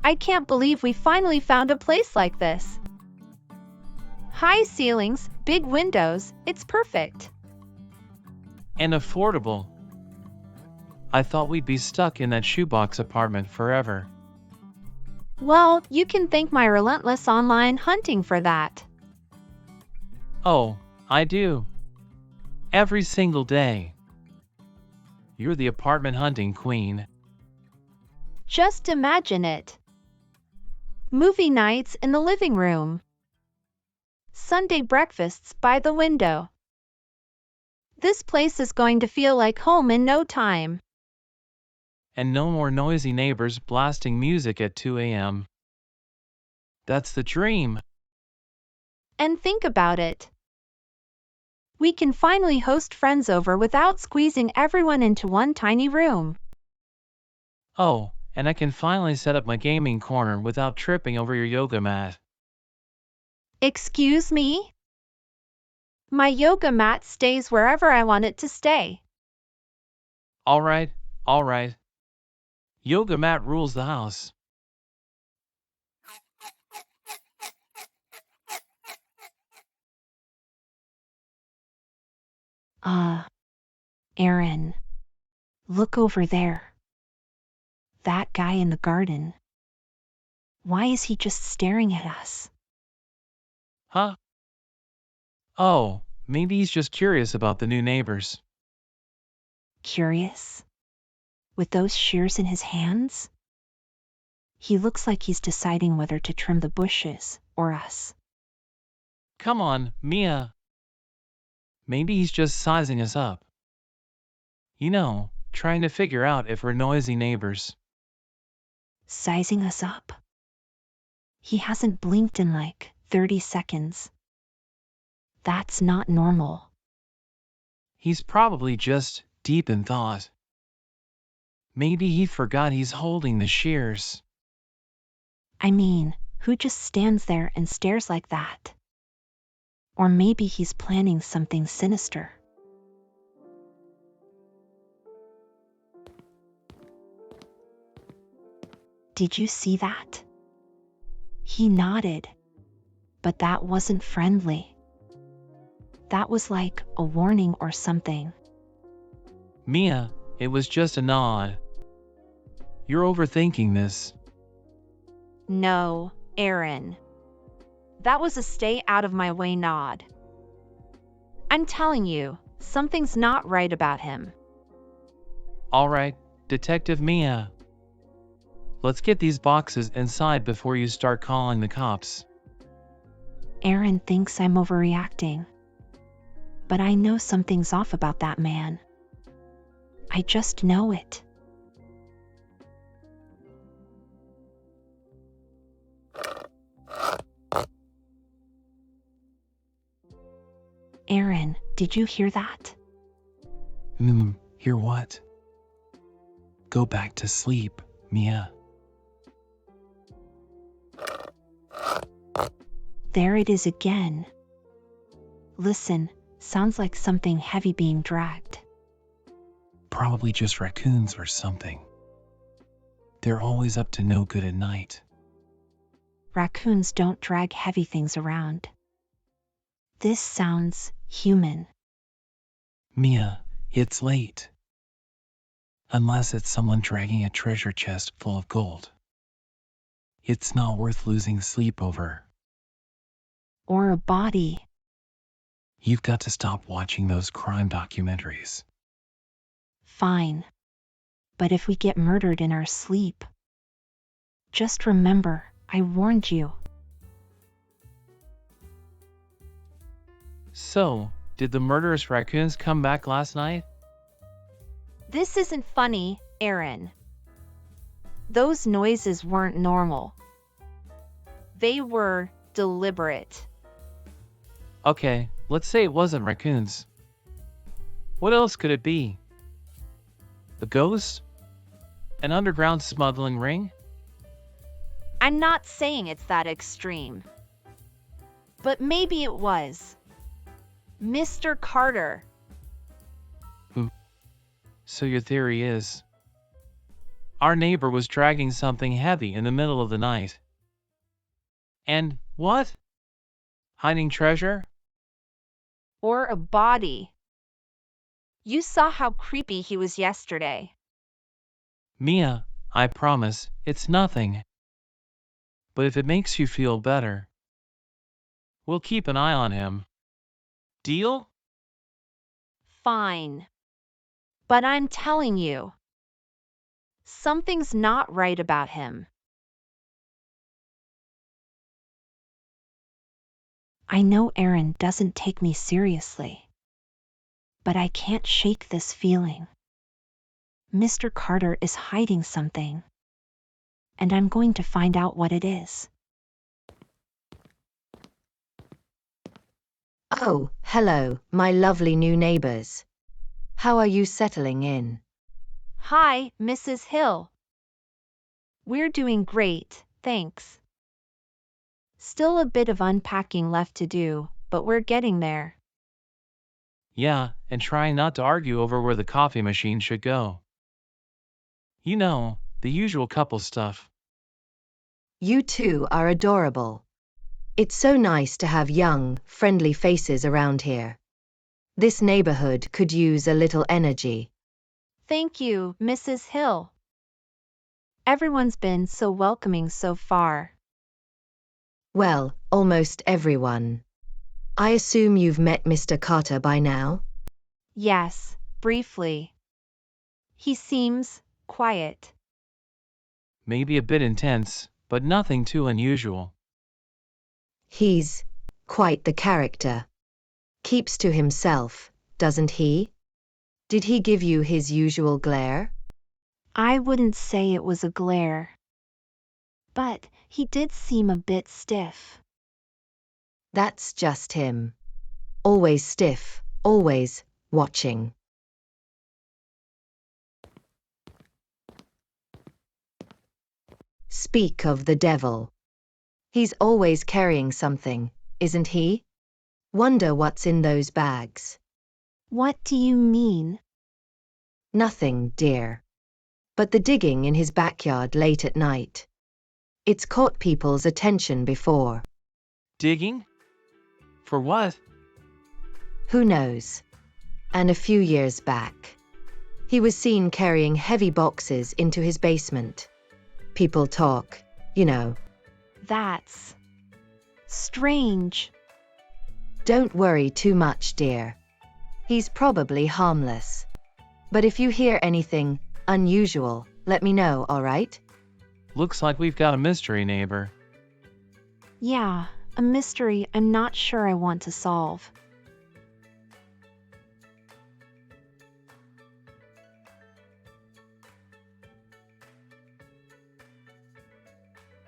I can't believe we finally found a place like this. High ceilings, big windows, it's perfect. And affordable. I thought we'd be stuck in that shoebox apartment forever. Well, you can thank my relentless online hunting for that. Oh, I do. Every single day. You're the apartment hunting queen. Just imagine it. Movie nights in the living room. Sunday breakfasts by the window. This place is going to feel like home in no time. And no more noisy neighbors blasting music at 2 a.m. That's the dream. And think about it. We can finally host friends over without squeezing everyone into one tiny room. Oh, and I can finally set up my gaming corner without tripping over your yoga mat. Excuse me? My yoga mat stays wherever I want it to stay. Alright, alright. Yoga mat rules the house. Aaron, look over there. That guy in the garden. Why is he just staring at us? Huh? Oh, maybe he's just curious about the new neighbors. Curious? With those shears in his hands? He looks like he's deciding whether to trim the bushes or us. Come on, Mia. Maybe he's just sizing us up. You know, trying to figure out if we're noisy neighbors. Sizing us up? He hasn't blinked in like 30 seconds. That's not normal. He's probably just deep in thought. Maybe he forgot he's holding the shears. I mean, who just stands there and stares like that? Or maybe he's planning something sinister. Did you see that? He nodded, but that wasn't friendly. That was like a warning or something. Mia, it was just a nod. You're overthinking this. No, Aaron. That was a stay out of my way nod. I'm telling you, something's not right about him. Alright, Detective Mia. Let's get these boxes inside before you start calling the cops. Aaron thinks I'm overreacting. But I know something's off about that man. I just know it. Aaron, did you hear that? Hear what? Go back to sleep, Mia. There it is again. Listen, sounds like something heavy being dragged. Probably just raccoons or something. They're always up to no good at night. Raccoons don't drag heavy things around. This sounds human. Mia, it's late. Unless it's someone dragging a treasure chest full of gold. It's not worth losing sleep over. Or a body. You've got to stop watching those crime documentaries. Fine. But if we get murdered in our sleep, just remember, I warned you. So, did the murderous raccoons come back last night? This isn't funny, Aaron. Those noises weren't normal. They were deliberate. Okay, let's say it wasn't raccoons. What else could it be? A ghost? An underground smuggling ring? I'm not saying it's that extreme. But maybe it was. Mr. Carter. So your theory is... Our neighbor was dragging something heavy in the middle of the night. And what? Hiding treasure? Or a body. You saw how creepy he was yesterday. Mia, I promise, it's nothing. But if it makes you feel better, we'll keep an eye on him. Deal? Fine. But I'm telling you, something's not right about him. I know Aaron doesn't take me seriously, but I can't shake this feeling. Mr. Carter is hiding something, and I'm going to find out what it is. Oh, hello, my lovely new neighbors. How are you settling in? Hi, Mrs. Hill. We're doing great, thanks. Still a bit of unpacking left to do, but we're getting there. Yeah, and trying not to argue over where the coffee machine should go. You know, the usual couple stuff. You two are adorable. It's so nice to have young, friendly faces around here. This neighborhood could use a little energy. Thank you, Mrs. Hill. Everyone's been so welcoming so far. Well, almost everyone. I assume you've met Mr. Carter by now? Yes, briefly. He seems quiet. Maybe a bit intense, but nothing too unusual. He's quite the character. Keeps to himself, doesn't he? Did he give you his usual glare? I wouldn't say it was a glare, but he did seem a bit stiff. That's just him. Always stiff, always watching. Speak of the devil. He's always carrying something, isn't he? Wonder what's in those bags. What do you mean? Nothing, dear. But the digging in his backyard late at night. It's caught people's attention before. Digging? For what? Who knows? And a few years back, he was seen carrying heavy boxes into his basement. People talk, you know. That's strange. Don't worry too much, dear. He's probably harmless. But if you hear anything unusual, let me know, all right? Looks like we've got a mystery neighbor. Yeah, a mystery I'm not sure I want to solve.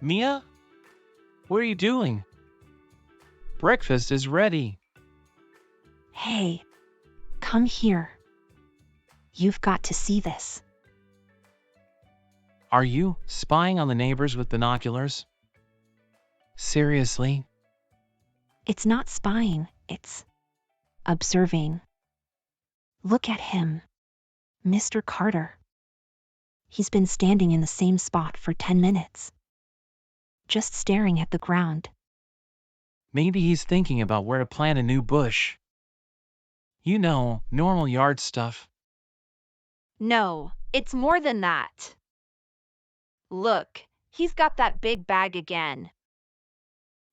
Mia? What are you doing? Breakfast is ready. Hey, come here. You've got to see this. Are you spying on the neighbors with binoculars? Seriously? It's not spying, it's observing. Look at him, Mr. Carter. He's been standing in the same spot for 10 minutes, just staring at the ground. Maybe he's thinking about where to plant a new bush. You know, normal yard stuff. No, it's more than that. Look, he's got that big bag again.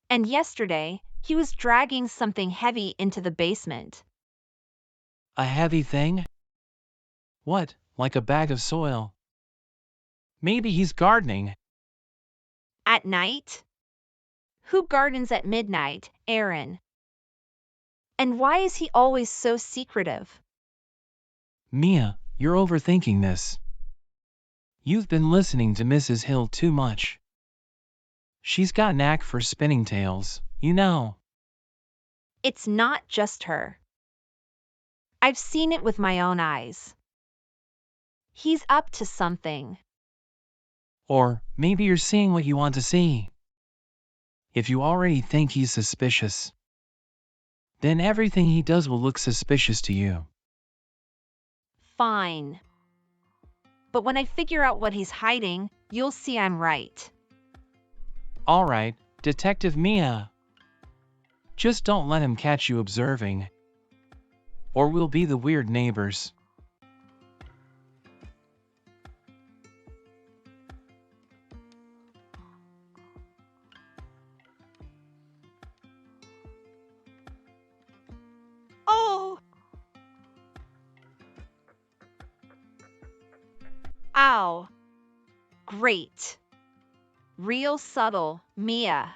And yesterday, he was dragging something heavy into the basement. A heavy thing? What, like a bag of soil? Maybe he's gardening. At night? Who gardens at midnight, Aaron? And why is he always so secretive? Mia, you're overthinking this. You've been listening to Mrs. Hill too much. She's got knack for spinning tales, you know. It's not just her. I've seen it with my own eyes. He's up to something. Or maybe you're seeing what you want to see. If you already think he's suspicious, then everything he does will look suspicious to you. Fine. but when I figure out what he's hiding, you'll see I'm right. All right, Detective Mia. Just don't let him catch you observing, or we'll be the weird neighbors. Oh! Ow. Great. Real subtle, Mia.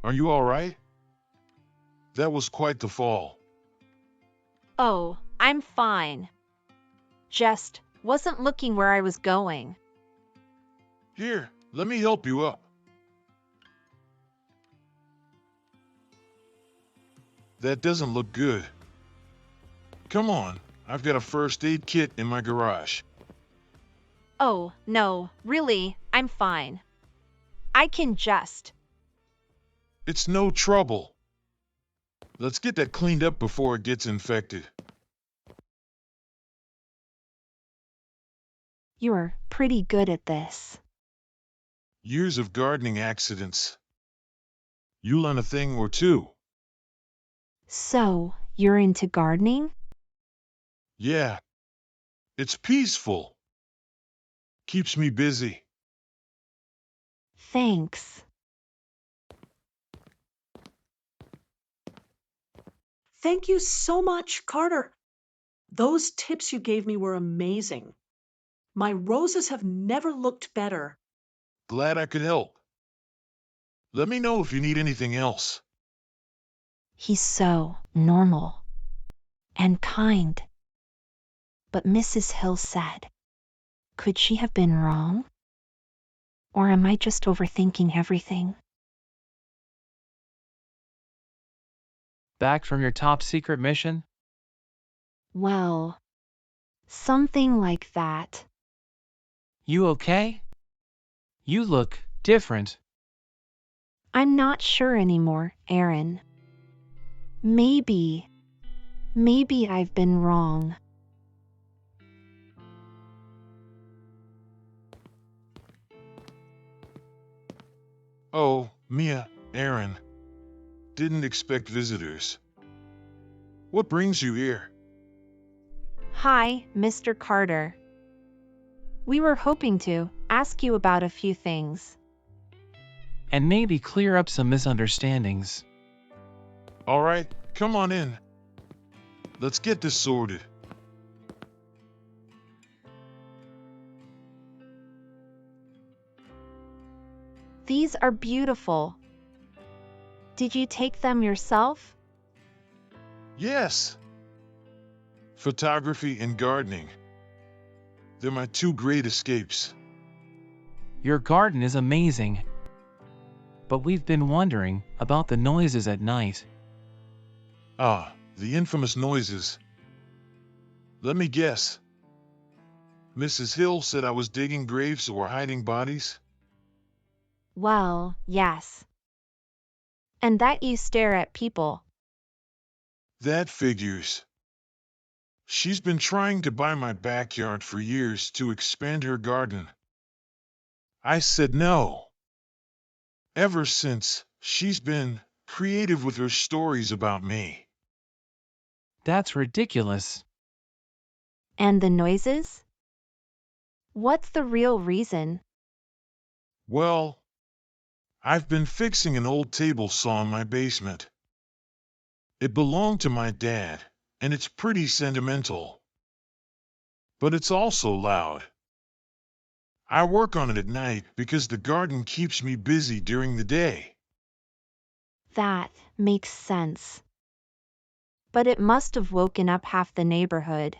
Are you all right? That was quite the fall. Oh, I'm fine. Just wasn't looking where I was going. Here, let me help you up. That doesn't look good. Come on, I've got a first aid kit in my garage. Oh, no, really, I'm fine. I can just. It's no trouble. Let's get that cleaned up before it gets infected. You're pretty good at this. Years of gardening accidents. You learn a thing or two. So, you're into gardening? Yeah, it's peaceful. Keeps me busy. Thanks. Thank you so much, Carter. Those tips you gave me were amazing. My roses have never looked better. Glad I could help. Let me know if you need anything else. He's so normal and kind. But Mrs. Hill said, could she have been wrong? Or am I just overthinking everything? Back from your top secret mission? Well, something like that. You okay? You look different. I'm not sure anymore, Aaron. Maybe I've been wrong. Oh, Mia, Aaron. Didn't expect visitors. What brings you here? Hi, Mr. Carter. We were hoping to ask you about a few things. And maybe clear up some misunderstandings. All right, come on in. Let's get this sorted. These are beautiful. Did you take them yourself? Yes. Photography and gardening. They're my two great escapes. Your garden is amazing. But we've been wondering about the noises at night. Ah, the infamous noises. Let me guess. Mrs. Hill said I was digging graves or hiding bodies? Well, yes. And that you stare at people. That figures. She's been trying to buy my backyard for years to expand her garden. I said no. Ever since, she's been creative with her stories about me. That's ridiculous. And the noises? What's the real reason? Well, I've been fixing an old table saw in my basement. It belonged to my dad, and it's pretty sentimental. But it's also loud. I work on it at night because the garden keeps me busy during the day. That makes sense. But it must have woken up half the neighborhood.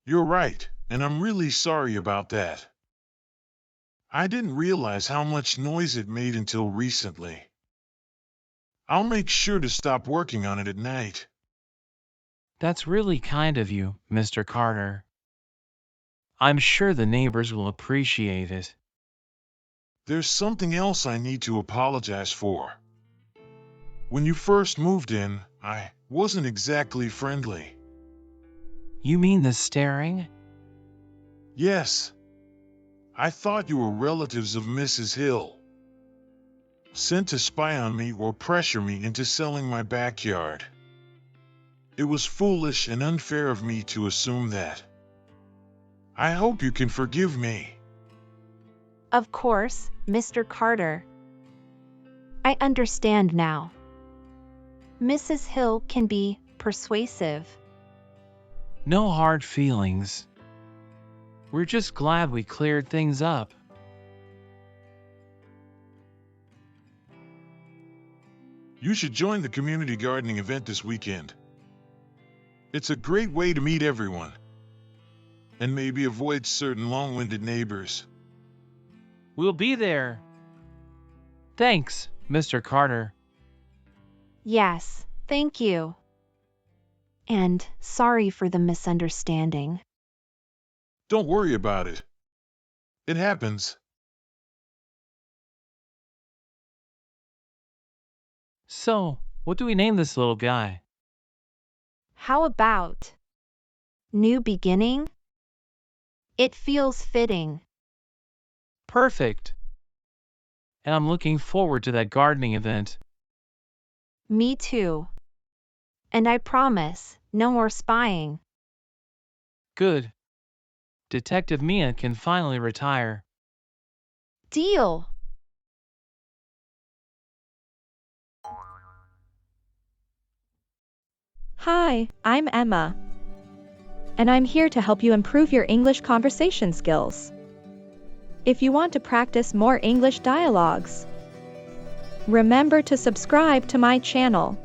You're right, and I'm really sorry about that. I didn't realize how much noise it made until recently. I'll make sure to stop working on it at night. That's really kind of you, Mr. Carter. I'm sure the neighbors will appreciate it. There's something else I need to apologize for. When you first moved in, I wasn't exactly friendly. You mean the staring? Yes. I thought you were relatives of Mrs. Hill, sent to spy on me or pressure me into selling my backyard. It was foolish and unfair of me to assume that. I hope you can forgive me. Of course, Mr. Carter. I understand now. Mrs. Hill can be persuasive. No hard feelings. We're just glad we cleared things up. You should join the community gardening event this weekend. It's a great way to meet everyone, and maybe avoid certain long-winded neighbors. We'll be there. Thanks, Mr. Carter. Yes, thank you. And sorry for the misunderstanding. Don't worry about it. It happens. So, what do we name this little guy? How about new beginning? It feels fitting. Perfect. And I'm looking forward to that gardening event. Me too. And I promise, no more spying. Good. Detective Mia can finally retire. Deal. Hi, I'm Emma, and I'm here to help you improve your English conversation skills. If you want to practice more English dialogues, remember to subscribe to my channel.